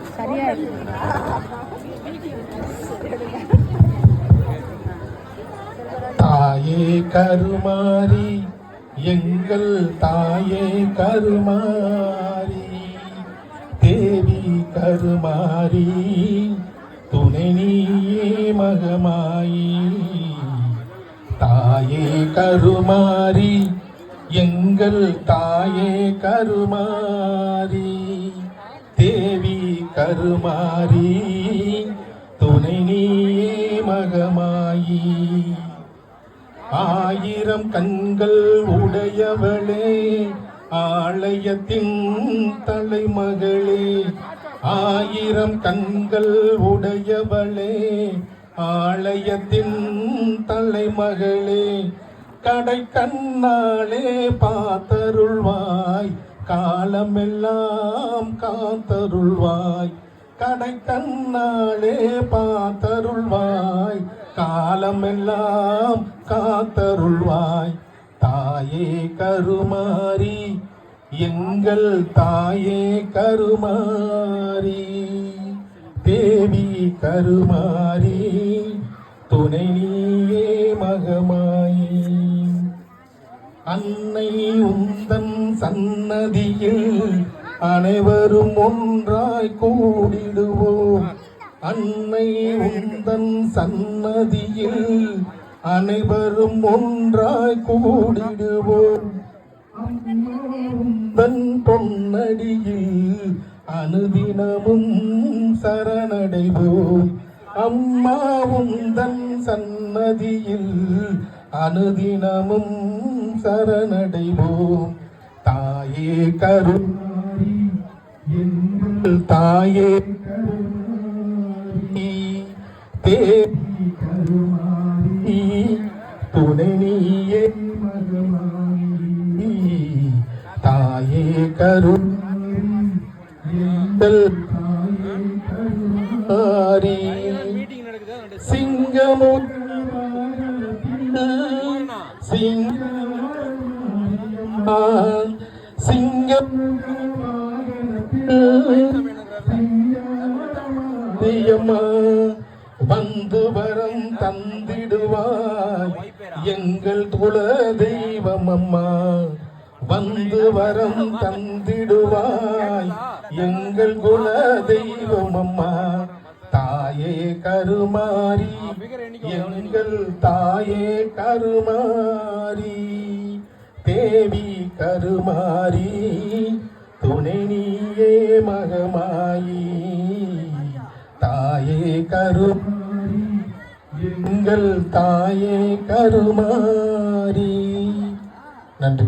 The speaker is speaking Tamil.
சரியா தாயே கருமாரி எங்கள் தாயே கருமாரி தேவி கருமாரி துணை நீயே மகமாயி தாயே கருமாரி எங்கள் தாயே கருமாரி தேவி கருமாரி துணை நீயே மகமாயி ஆயிரம் கண்கள் உடையவளே ஆலயத்தின் தலைமகளே ஆயிரம் கண்கள் உடையவளே ஆலயத்தின் தலைமகளே கடை கண்ணாலே பார்த்தருள்வாய் காலமெல்லாம் காத்தருள்வாய் கடை கண்ணாலே பார்த்தருள்வாய் காலமெல்லாம் காத்தருள்வாய் தாயே கருமாரி எங்கள் தாயே கருமாரி தேவி கருமாரி துணை நீயே மகமாயி அன்னை உந்தன் சன்னதியில் அனைவரும் ஒன்றாய் கூடிடுவோம் அன்னை உந்தன் சன்னதியில் அனைவரும் ஒன்றாய் கூடிடுவோம் உந்தன் பொன்னடியில் அனுதினமும் சரணடைவோம் அம்மா உந்தன் சன்னதியில் அனுதினமும் சரணடைவோம் தாயே கருமாரி எங்கள் தாயே கருமாரி தேவி கருமாரி துணை நீயே மகமாயி தாயே கருமாரி எங்கள் தாயே கருமாரி சிங்கமும் சிங்கம் வந்து வரம் தந்திடுவாய் எங்கள் குல தெய்வம் அம்மா வந்து வரம் தந்திடுவாய் எங்கள் குல தெய்வம் அம்மா தாயே கருமாரி எங்கள் தாயே கருமாரி தேவி கருமாரி துணை நீயே மகமாயி தாயே கருமாரி எங்கள் தாயே கருமாரி நன்றி.